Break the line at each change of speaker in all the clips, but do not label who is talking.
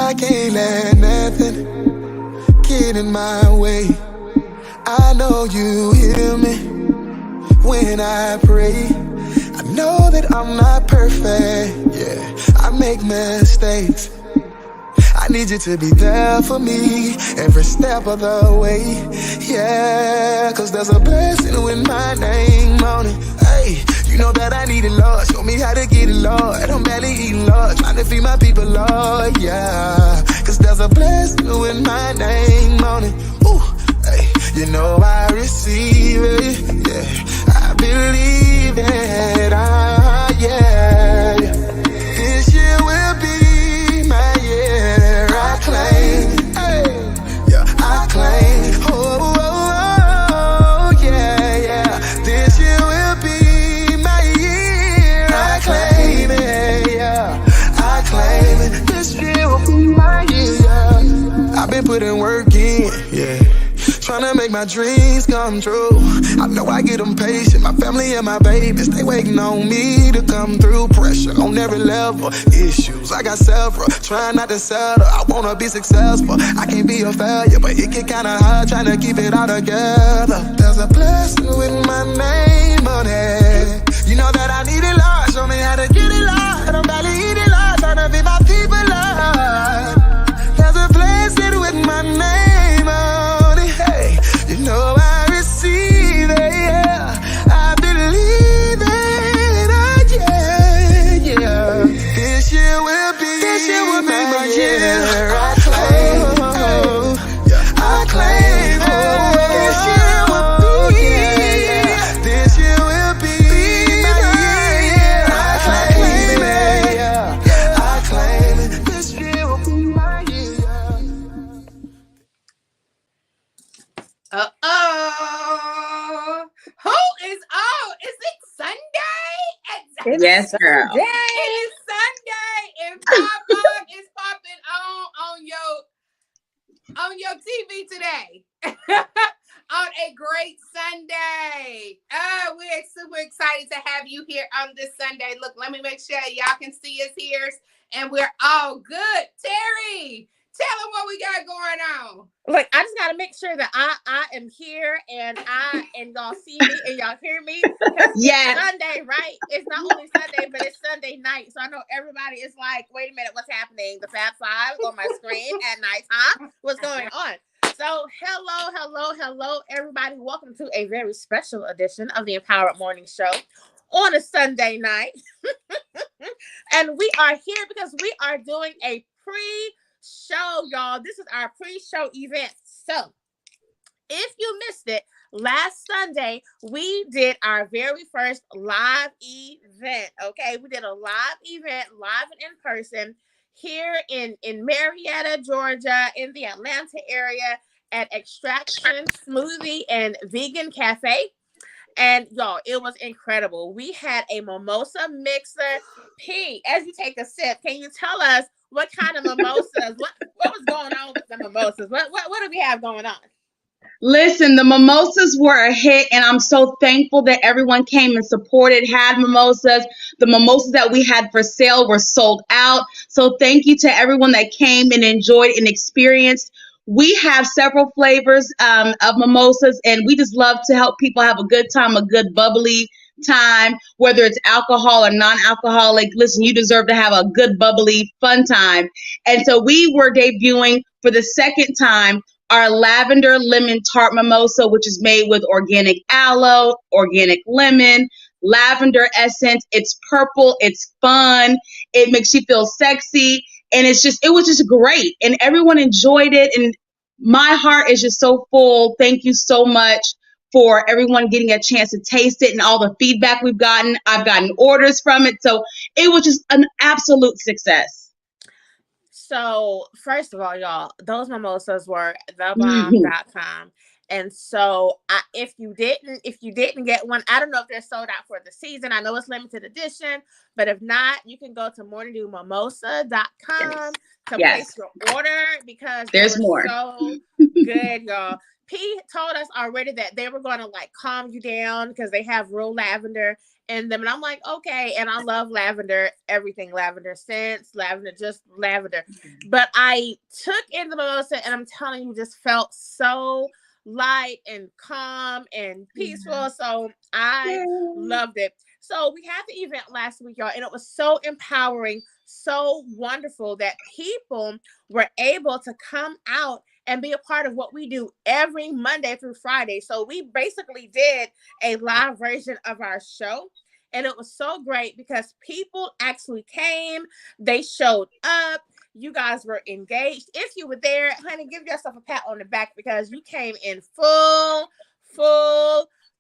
I can't let nothing get in my way. I know you hear me when I pray. I know that I'm not perfect, yeah, I make mistakes. I need you to be there for me every step of the way, yeah, cause there's a blessing with my name on it. Hey, you know that I need it, Lord. Show me how to get it, Lord. I'm barely eating, Lord. Trying to feed my people, Lord, yeah, cause there's a blessing with my name on it. Ooh, hey, you know I receive it, yeah, I believe it, yeah. This year will be my year, I claim, hey, yeah, I claim, oh, yeah, yeah, this year will be my year, I claim it, yeah, I claim it, this year will be my year, yeah. I've been putting work in, yeah, trying to make my dreams come true. I know I get impatient, my family and my babies, they waiting on me to come through. Pressure on every level, issues, I got several, trying not to settle, I wanna be successful. I can't be a failure, but it get kinda hard trying to keep it all together. There's a blessing with my name on it. You know that I need it, Lord, show me how to get it, Lord. I'm barely eating, Lord, trying to be my people, Lord. There's a blessing with my name on it, hey, you know I receive it, yeah, I believe it, yeah, yeah. This year will be my year, I claim, yeah, I claim, this year will be, this year will be my year, I claim it, yeah, I claim it, this year will be my year.
Who is on? Is it Sunday?
Yes, girl.
It is Sunday, and FAB FIVE is popping on your TV today. On a great Sunday. We're super excited to have you here on this Sunday. Look, let me make sure y'all can see us here, and we're all good. Terry, tell them what we got going on.
Look, I just gotta make sure that I am here and y'all see me and y'all hear me.
Yes.
It's Sunday, right? It's not only Sunday, but it's Sunday night. So I know everybody is like, wait a minute, what's happening? The FAB FIVE on my screen at nighttime. What's going on? So hello, everybody. Welcome to a very special edition of the Empowered Morning Show on a Sunday night. And we are here because we are doing a pre-show, y'all. This is our pre-show event. So if you missed it, last Sunday, we did our very first live event, okay? We did a live event, live and in person, here in Marietta, Georgia, in the Atlanta area at Extraction Smoothie and Vegan Cafe. And y'all, it was incredible. We had a mimosa mixer. P, as you take a sip, can you tell us what kind of mimosas, what was going on with the mimosas? What do we have going on?
Listen, the mimosas were a hit, and I'm so thankful that everyone came and supported, had mimosas. The mimosas that we had for sale were sold out. So thank you to everyone that came and enjoyed and experienced. We have several flavors of mimosas, and we just love to help people have a good time, a good bubbly time, whether it's alcohol or non-alcoholic. Listen, you deserve to have a good, bubbly, fun time. And so we were debuting for the second time our lavender lemon tart mimosa, which is made with organic aloe, organic lemon, lavender essence. It's purple. It's fun. It makes you feel sexy. And it was just great. And everyone enjoyed it. And my heart is just so full. Thank you so much for everyone getting a chance to taste it and all the feedback we've gotten. I've gotten orders from it. So it was just an absolute success.
So first of all, y'all, those mimosas were thebomb.com. And so if you didn't get one, I don't know if they're sold out for the season. I know it's limited edition, but if not, you can go to morningdewmimosa.com to place your order because
there's more.
So good, y'all. P told us already that they were going to like calm you down because they have real lavender in them. And I'm like, okay. And I love lavender, everything lavender scents, lavender, just lavender. But I took in the mimosa and I'm telling you, just felt so light and calm and peaceful. So I loved it. So we had the event last week, y'all, and it was so empowering, so wonderful that people were able to come out and be a part of what we do every Monday through Friday. So we basically did a live version of our show. And it was so great because people actually came, they showed up, you guys were engaged. If you were there, honey, give yourself a pat on the back because you came in full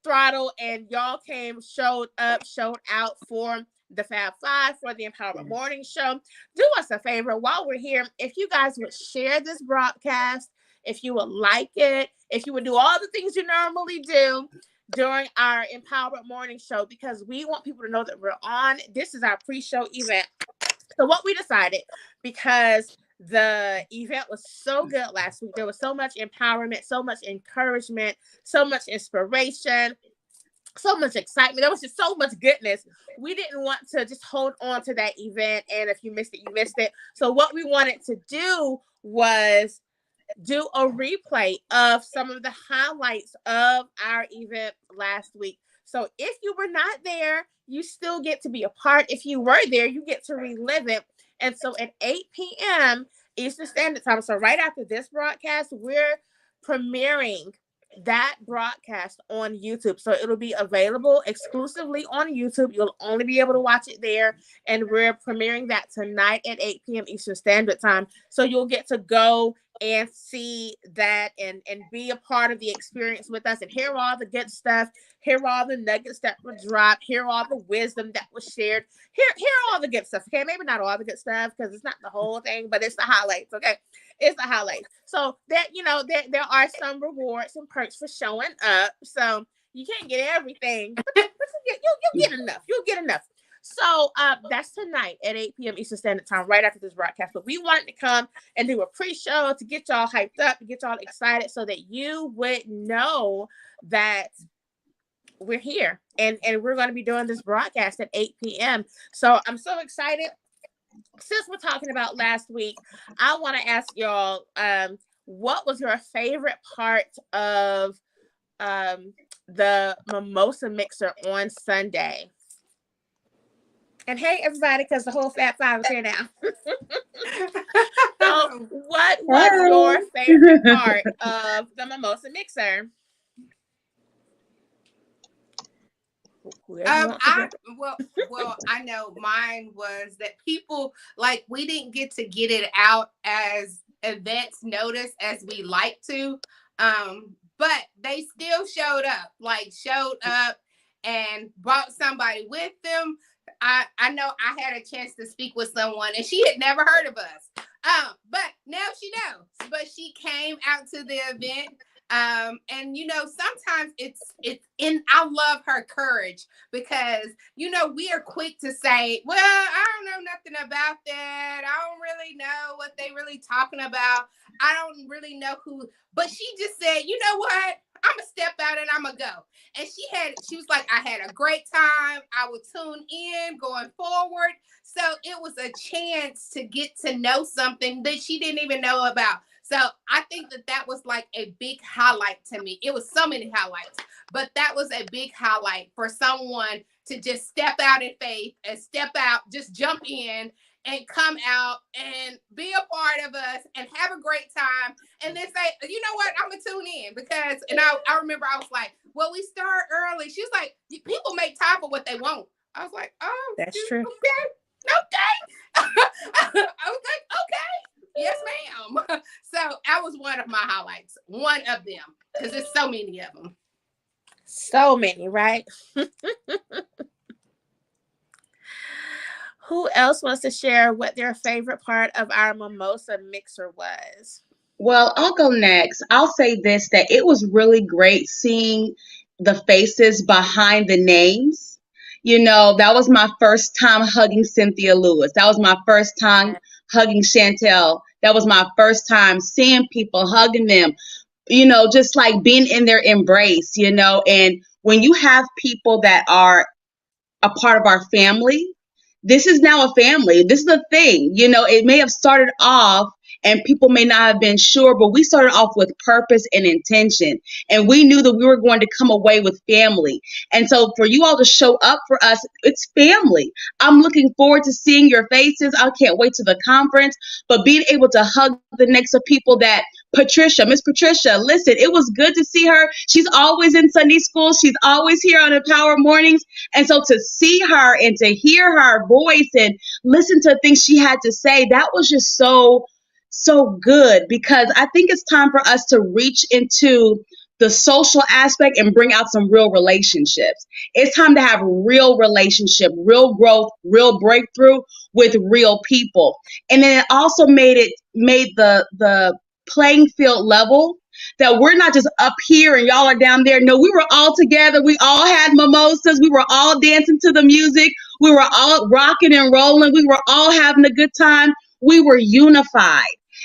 throttle and y'all came, showed up, showed out for the Fab Five, for the Empowerment Morning Show. Do us a favor while we're here. If you guys would share this broadcast, if you would like it, if you would do all the things you normally do during our Empowerment Morning Show, because we want people to know that we're on. This is our pre-show event. So what we decided, because the event was so good last week, there was so much empowerment, so much encouragement, so much inspiration, so much excitement. There was just so much goodness. We didn't want to just hold on to that event. And if you missed it, you missed it. So what we wanted to do was do a replay of some of the highlights of our event last week. So if you were not there, you still get to be a part. If you were there, you get to relive it. And so at 8 p.m. Eastern Standard Time, so right after this broadcast, we're premiering that broadcast on YouTube. So it'll be available exclusively on YouTube. You'll only be able to watch it there. And we're premiering that tonight at 8 p.m. Eastern Standard Time. So you'll get to go and see that and be a part of the experience with us and hear all the good stuff, hear all the nuggets that were dropped, hear all the wisdom that was shared, hear all the good stuff. Okay, maybe not all the good stuff because it's not the whole thing, but it's the highlights. Okay, it's the highlights. So that, you know, there are some rewards and perks for showing up. So you can't get everything, but you'll get enough. You'll get enough. So that's tonight at 8 p.m. Eastern Standard Time, right after this broadcast. But we wanted to come and do a pre-show to get y'all hyped up, to get y'all excited so that you would know that we're here. And we're going to be doing this broadcast at 8 p.m. So I'm so excited. Since we're talking about last week, I want to ask y'all, what was your favorite part of the mimosa mixer on Sunday? And hey, everybody, because the whole Fab Five is here now. So, what was your favorite part of the mimosa mixer?
I know mine was that people, like, we didn't get to get it out as advance notice as we like to, but they still showed up and brought somebody with them. I know I had a chance to speak with someone and she had never heard of us. But now she knows. But she came out to the event. And you know, sometimes it's I love her courage because, you know, we are quick to say, well, I don't know nothing about that. I don't really know what they really talking about. I don't really know who, but she just said, you know what? I'm gonna step out and I'm gonna go. And she was like, I had a great time. I would tune in going forward. So it was a chance to get to know something that she didn't even know about. So I think that was like a big highlight to me. It was so many highlights, but that was a big highlight for someone to just step out in faith and step out, just jump in and come out and be a part of us and have a great time. And then say, you know what, I'm going to tune in because, and I remember I was like, well, we start early. She was like, people make time for what they want. I was like, oh,
that's true.
Okay. I was like, okay. Yes, ma'am. So that was one of my highlights. One of them. Because there's so many of them.
So many, right? Who else wants to share what their favorite part of our mimosa mixer was?
Well, I'll go next. I'll say this, that it was really great seeing the faces behind the names. You know, that was my first time hugging Cynthia Lewis. That was my first time hugging Chantel. That was my first time seeing people, hugging them, just like being in their embrace, and when you have people that are a part of our family. This is now a family. This is a thing. It may have started off and people may not have been sure, but we started off with purpose and intention. And we knew that we were going to come away with family. And so for you all to show up for us, it's family. I'm looking forward to seeing your faces. I can't wait to the conference, but being able to hug the necks of people that Miss Patricia, listen, it was good to see her. She's always in Sunday school. She's always here on Empower Mornings. And so to see her and to hear her voice and listen to things she had to say, that was just so good, because I think it's time for us to reach into the social aspect and bring out some real relationships. It's time to have real relationship, real growth, real breakthrough with real people. And then it also made the playing field level, that we're not just up here and y'all are down there. No, we were all together. We all had mimosas. We were all dancing to the music. We were all rocking and rolling. We were all having a good time. We were unified.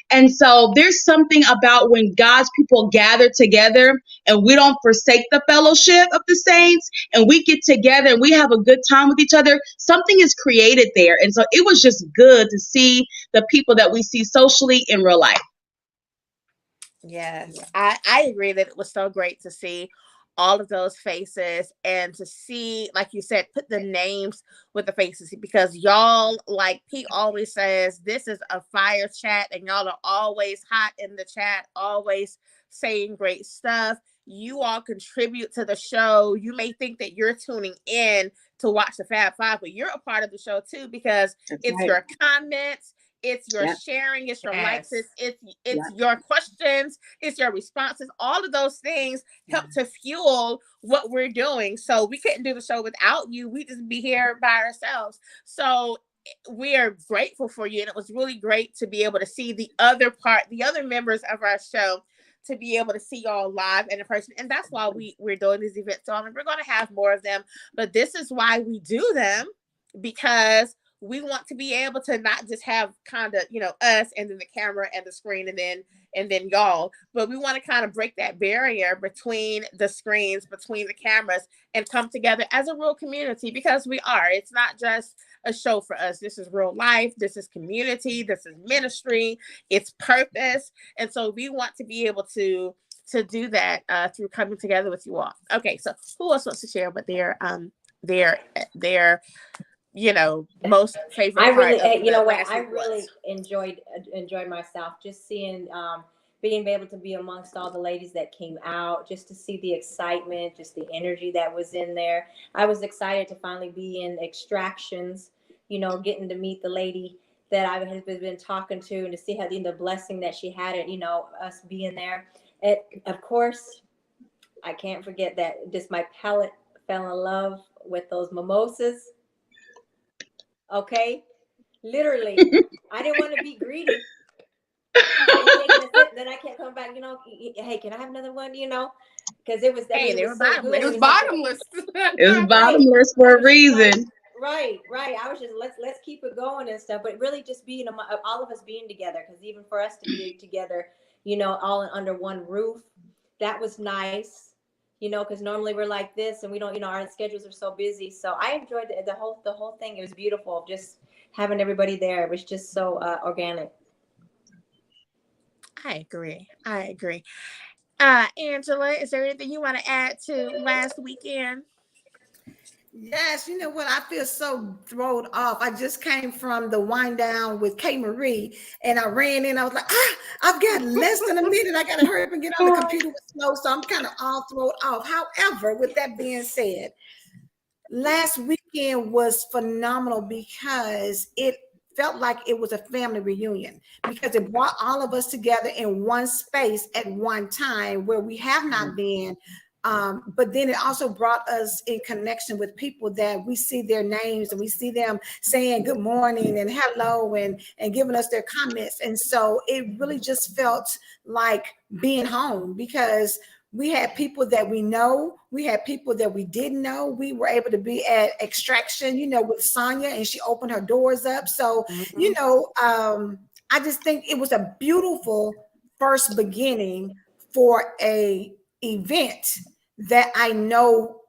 And so there's something about when God's people gather together and we don't forsake the fellowship of the saints, and we get together and we have a good time with each other, something is created there. And so it was just good to see the people that we see socially in real life.
Yes, I agree that it was so great to see all of those faces and to see, like you said, put the names with the faces, because y'all, like Pete always says, this is a fire chat and y'all are always hot in the chat, always saying great stuff. You all contribute to the show. You may think that you're tuning in to watch the Fab Five, but you're a part of the show too, because it's right. Your comments, it's your sharing, it's your likes, it's your questions, it's your responses. All of those things help to fuel what we're doing. So we couldn't do the show without you. We just be here by ourselves. So we are grateful for you. And it was really great to be able to see the other members of our show, to be able to see y'all live and in person. And that's why we're doing these events on, and we're going to have more of them. But this is why we do them, because we want to be able to not just have kind of, us and then the camera and the screen and then y'all, but we want to kind of break that barrier between the screens, between the cameras, and come together as a real community, because we are. It's not just a show for us. This is real life. This is community. This is ministry. It's purpose. And so we want to be able to do that through coming together with you all. Okay, so who else wants to share what their most favorite
I really,
I
really enjoyed myself just seeing, being able to be amongst all the ladies that came out, just to see the excitement, just the energy that was in there. I was excited to finally be in Extractions, getting to meet the lady that I have been talking to, and to see how the blessing that she had it, us being there. And of course, I can't forget that just my palate fell in love with those mimosas. Okay, literally, I didn't want to be greedy. Taking a sip, then I can't come back. Hey, can I have another one? Because it was
they
were
were
so
bottomless.
good.
It was bottomless.
It was bottomless for a reason.
Right. I was just let's keep it going and stuff. But really, just being all of us being together, because even for us to be together, all under one roof, that was nice. Because normally we're like this and we don't, our schedules are so busy. So I enjoyed the whole thing. It was beautiful. Just having everybody there. It was just so organic.
I agree. Angela, is there anything you want to add to last weekend?
Yes, you know what? I feel so thrown off. I just came from the wind down with K Marie, and I ran in. I was like, I've got less than a minute. I got to hurry up and get on the computer with Snow. So I'm kind of all thrown off. However, with that being said, last weekend was phenomenal because it felt like it was a family reunion, because it brought all of us together in one space at one time where we have not been. But then it also brought us in connection with people that we see their names and we see them saying good morning and hello and giving us their comments. And so it really just felt like being home, because we had people that we know, we had people that we didn't know. We were able to be at Extraction, with Sonia, and she opened her doors up. So, I just think it was a beautiful first beginning for a event that I know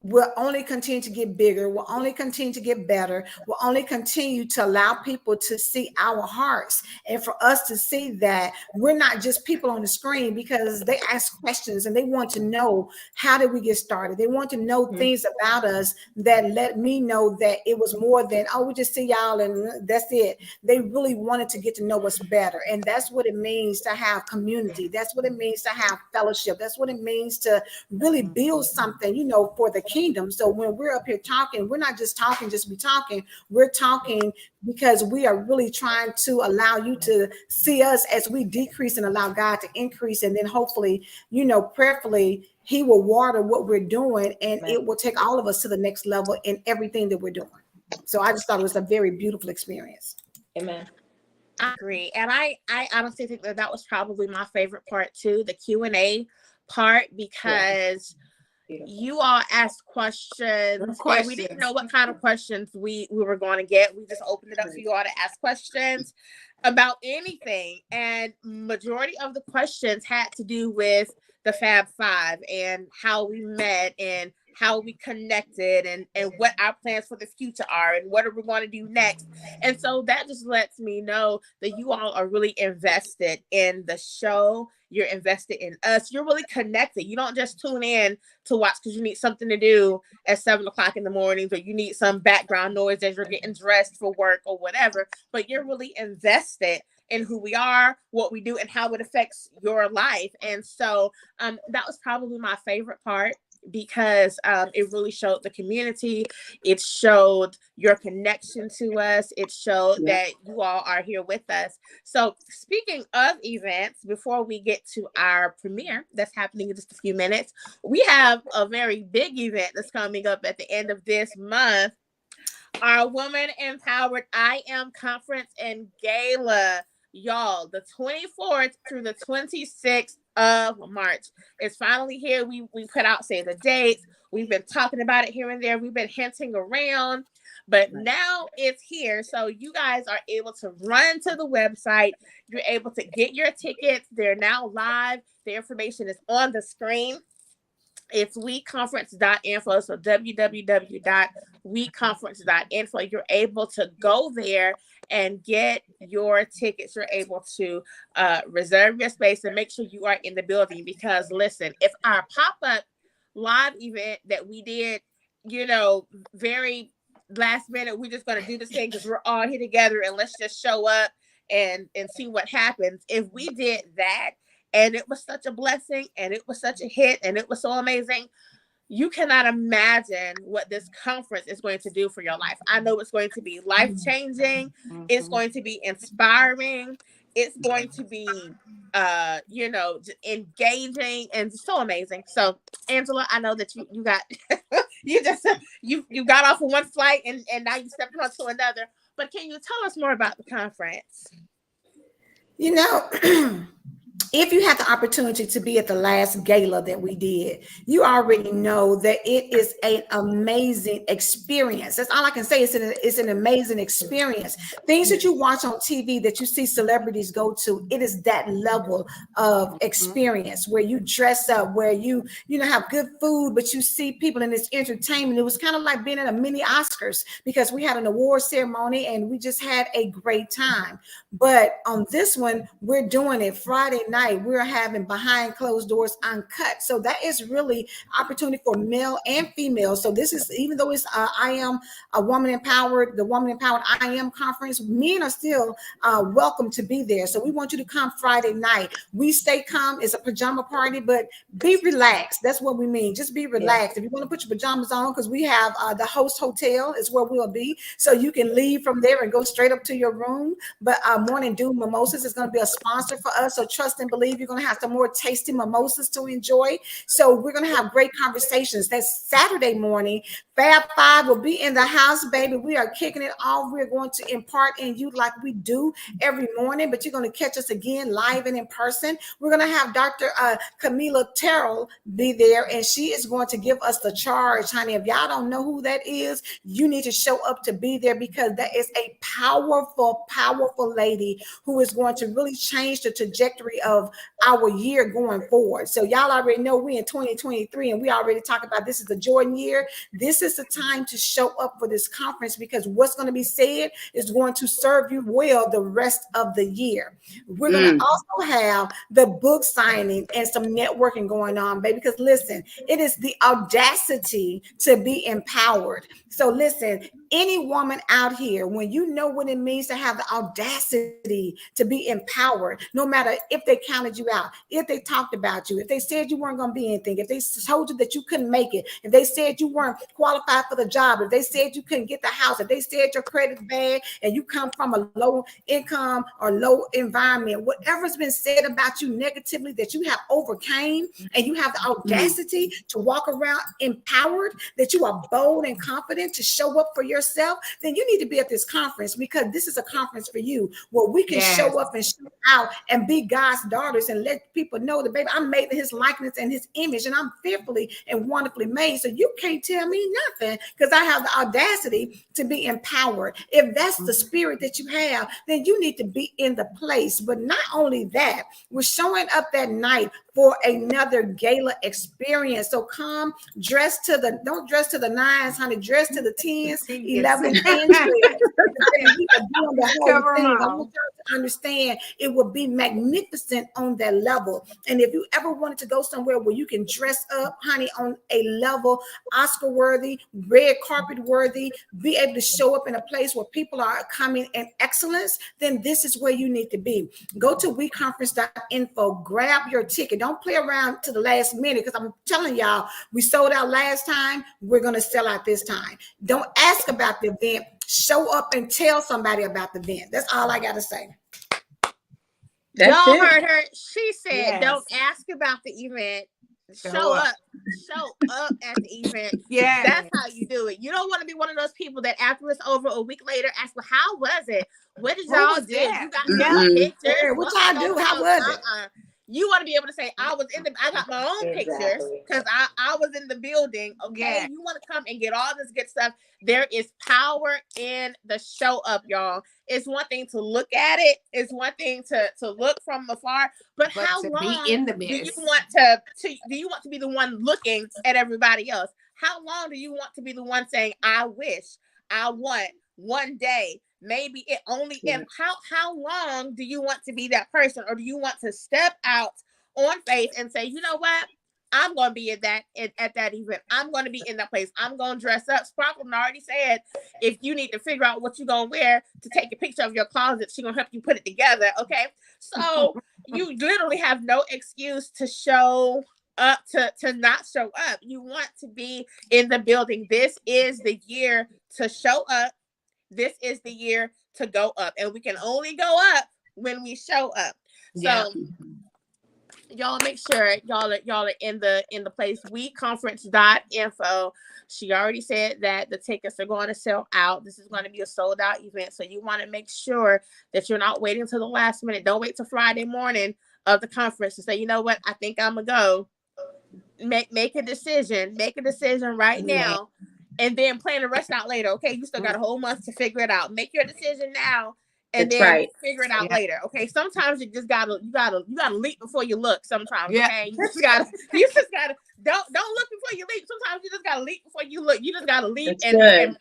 will only continue to get bigger, will only continue to get better, will only continue to allow people to see our hearts, and for us to see that we're not just people on the screen, because they ask questions and they want to know, how did we get started? They want to know things about us that let me know that it was more than, oh, we just see y'all and that's it. They really wanted to get to know us better. And that's what it means to have community. That's what it means to have fellowship. That's what it means to really build something, for the kingdom. So when we're up here talking, we're not just talking just be talking. We're talking because we are really trying to allow you to see us as we decrease and allow God to increase. And then hopefully, prayerfully, he will water what we're doing, and it will take all of us to the next level in everything that we're doing. So I just thought it was a very beautiful experience.
Amen.
I agree. And I honestly think that was probably my favorite part too, the Q&A part, because you all asked questions and we didn't know what kind of questions we were going to get. We just opened it up for you all to ask questions about anything. And majority of the questions had to do with the Fab Five and how we met and how we connected and what our plans for the future are and what are we going to do next. And so that just lets me know that you all are really invested in the show. You're invested in us. You're really connected. You don't just tune in to watch because you need something to do at 7 o'clock in the mornings, or you need some background noise as you're getting dressed for work or whatever, but you're really invested in who we are, what we do, and how it affects your life. And so that was probably my favorite part, because it really showed the community. It showed your connection to us. It showed that you all are here with us. So speaking of events, before we get to our premiere that's happening in just a few minutes, we have a very big event that's coming up at the end of this month. Our Woman Empowered I Am Conference and Gala. Y'all, the 24th through the 26th of March. It's finally here. We put out, say, the dates. We've been talking about it here and there. We've been hinting around, but now it's here. So you guys are able to run to the website. You're able to get your tickets. They're now live. The information is on the screen. It's weconference.info. So www.weconference.info. You're able to go there and get your tickets. You're able to reserve your space and make sure you are in the building. Because listen, if our pop-up live event that we did, very last minute, we're just going to do this thing because we're all here together and let's just show up and see what happens. If we did that, and it was such a blessing, and it was such a hit, and it was so amazing, you cannot imagine what this conference is going to do for your life. I know it's going to be life-changing. Mm-hmm. It's going to be inspiring. It's going to be, engaging and so amazing. So, Angela, I know that you got, you got off of one flight and now you stepped onto another. But can you tell us more about the conference?
If you had the opportunity to be at the last gala that we did, you already know that it is an amazing experience. That's all I can say. It's an amazing experience. Things that you watch on TV that you see celebrities go to, it is that level of experience where you dress up, where you have good food, but you see people in this entertainment. It was kind of like being at a mini Oscars, because we had an award ceremony and we just had a great time. But on this one, we're doing it Friday night. We're having behind closed doors uncut. So that is really opportunity for male and female. So this is, even though it's I Am a Woman Empowered, the Woman Empowered I Am Conference, men are still welcome to be there. So we want you to come Friday night. We stay calm. It's a pajama party, but be relaxed. That's what we mean. Just be relaxed. If you want to put your pajamas on, because we have the host hotel is where we'll be. So you can leave from there and go straight up to your room. But Morning Dew Mimosas is going to be a sponsor for us. So trust and believe you're going to have some more tasty mimosas to enjoy. So we're going to have great conversations. That's Saturday morning. Fab Five will be in the house, baby. We are kicking it off. We're going to impart in you like we do every morning, but you're going to catch us again live and in person. We're going to have Dr. Camila Terrell be there, and she is going to give us the charge, honey. If y'all don't know who that is, you need to show up to be there, because that is a powerful, powerful lady who is going to really change the trajectory of of our year going forward. So y'all already know we in 2023 and we already talk about this is the Jordan year. This is the time to show up for this conference because what's going to be said is going to serve you well the rest of the year. We're going to also have the book signing and some networking going on, baby, because listen, it is the audacity to be empowered. So listen, any woman out here, when you know what it means to have the audacity to be empowered, no matter if they counted you out, if they talked about you, if they said you weren't going to be anything, if they told you that you couldn't make it, if they said you weren't qualified for the job, if they said you couldn't get the house, if they said your credit bad and you come from a low income or low environment, whatever's been said about you negatively that you have overcame and you have the audacity to walk around empowered, that you are bold and confident to show up for yourself, then you need to be at this conference because this is a conference for you where we can show up and show out and be God's daughters and let people know that, baby, I'm made in his likeness and his image and I'm fearfully and wonderfully made. So you can't tell me nothing because I have the audacity to be empowered. If that's the spirit that you have, then you need to be in the place. But not only that, we're showing up that night for another gala experience. So come dress to the, don't dress to the nines, honey, dress to the 10s, 11s, and 12s. We are doing the whole thing. I want y'all to understand it will be magnificent on that level. And if you ever wanted to go somewhere where you can dress up, honey, on a level, Oscar worthy, red carpet worthy, be able to show up in a place where people are coming in excellence, then this is where you need to be. Go to weconference.info, grab your ticket. Don't play around to the last minute because I'm telling y'all, we sold out last time. We're going to sell out this time. Don't ask about the event. Show up and tell somebody about the event. That's all I got to say.
Y'all heard her. She said, don't ask about the event. Show up. Show up at the event. Yeah, that's how you do it. You don't want to be one of those people that after it's over a week later ask, well, how was it? What did y'all do? You got some pictures.
What y'all do? How was it?
You want to be able to say, I got my own pictures because I was in the building. Okay. You want to come and get all this good stuff. There is power in the show up, y'all. It's one thing to look at it. It's one thing to look from afar. But how long do you want do you want to be the one looking at everybody else? How long do you want to be the one saying, I wish, I want, one day? Maybe it only in how long do you want to be that person, or do you want to step out on faith and say, you know what, I'm going to be at that event. I'm going to be in that place. I'm going to dress up. Sparkle already said, if you need to figure out what you're going to wear to take a picture of your closet, she's going to help you put it together. Okay, so you literally have no excuse to show up to not show up. You want to be in the building. This is the year to show up. This is the year to go up, and we can only go up when we show up. So y'all make sure y'all are in the place. weconference.info. She already said that the tickets are going to sell out. This is going to be a sold out event, so you want to make sure that you're not waiting till the last minute. Don't wait till Friday morning of the conference to say, you know what, I think I'm gonna go. Make a decision. Make a decision right now. And then plan the rest out later. Okay, you still got a whole month to figure it out. Make your decision now, and then figure it out later. Okay, sometimes you gotta leap before you look. Sometimes, okay, you just gotta don't look before you leap. Sometimes you just gotta leap before you look. You just gotta leap and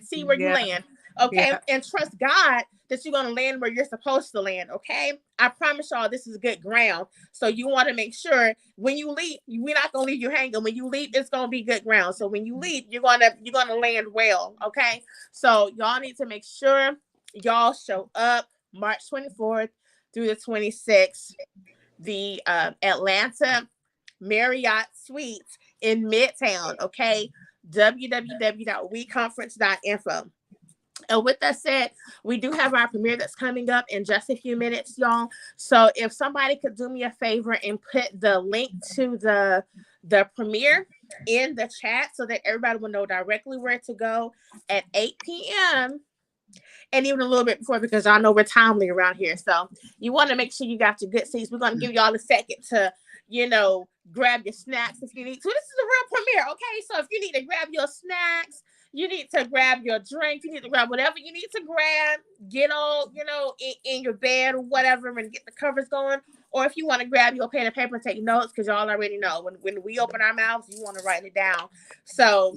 see where you land. Okay, and trust God that you're gonna land where you're supposed to land. Okay, I promise y'all this is good ground. So you want to make sure when you leap, we're not gonna leave you hanging. When you leap, it's gonna be good ground. So when you leap, you're gonna land well. Okay, so y'all need to make sure y'all show up March 24th through the 26th. The Atlanta Marriott Suites in Midtown. Okay, www.weconference.info. And with that said, we do have our premiere that's coming up in just a few minutes, y'all. So if somebody could do me a favor and put the link to the premiere in the chat so that everybody will know directly where to go at 8 p.m. and even a little bit before, because I know we're timely around here. So you want to make sure you got your good seats. We're going to give y'all a second to, grab your snacks if you need to. This is a real premiere, okay? So if you need to grab your snacks, you need to grab your drink, you need to grab whatever you need to grab, get all, in your bed or whatever and get the covers going. Or if you want to grab your pen and paper and take notes, because y'all already know when we open our mouths, you want to write it down. So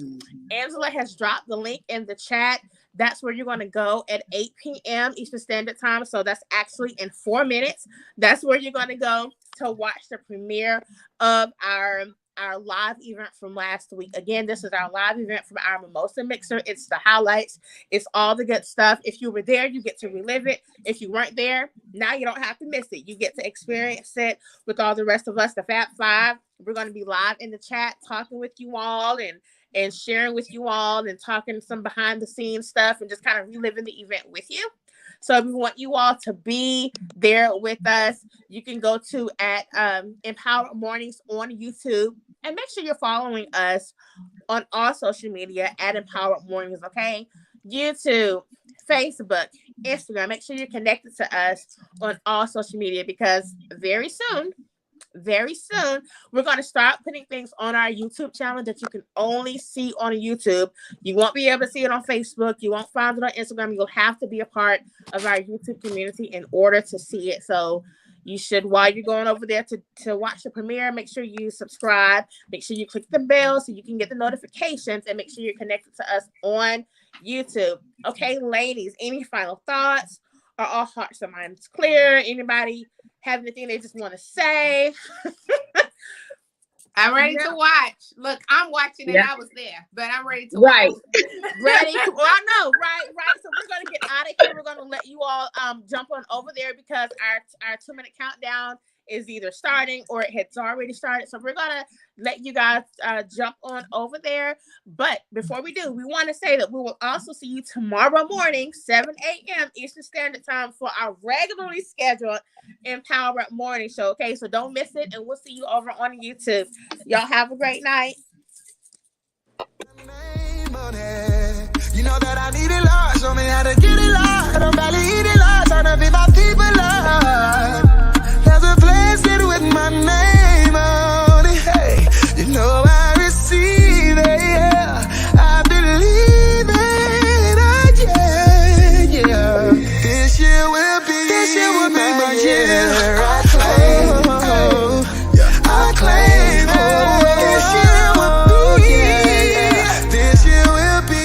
Angela has dropped the link in the chat. That's where you're going to go at 8 p.m. Eastern Standard Time. So that's actually in 4 minutes. That's where you're going to go to watch the premiere of our live event from last week. Again, this is our live event from our Mimosa Mixer. It's the highlights. It's all the good stuff. If you were there, you get to relive it. If you weren't there, now you don't have to miss it. You get to experience it with all the rest of us, the FAB Five. We're going to be live in the chat talking with you all and sharing with you all and talking some behind the scenes stuff and just kind of reliving the event with you. So if we want you all to be there with us, you can go to at Empower Mornings on YouTube and make sure you're following us on all social media at Empower Mornings, okay? YouTube, Facebook, Instagram. Make sure you're connected to us on all social media because very soon, we're going to start putting things on our YouTube channel that you can only see on YouTube. You won't be able to see it on Facebook. You won't find it on Instagram. You'll have to be a part of our YouTube community in order to see it. So you should, while you're going over there to watch the premiere, make sure you subscribe. Make sure you click the bell so you can get the notifications and make sure you're connected to us on YouTube. Okay, ladies, any final thoughts? Are all hearts and minds clear? Anybody have anything they just want to say?
I'm ready to watch. Look, I'm watching and I was there, but I'm ready to
Right.
watch.
Ready? Well, I know, right. So we're gonna get out of here. We're gonna let you all jump on over there because our 2-minute countdown is either starting or it has already started. So we're gonna let you guys jump on over there. But before we do, we want to say that we will also see you tomorrow morning, 7 a.m. Eastern Standard Time for our regularly scheduled Empower Morning Show. Okay, so don't miss it, and we'll see you over on YouTube. Y'all have a great night.
You know that I need it, Lord. Show me how to get it, Lord. I'm barely eating, Lord. Trying to be my people.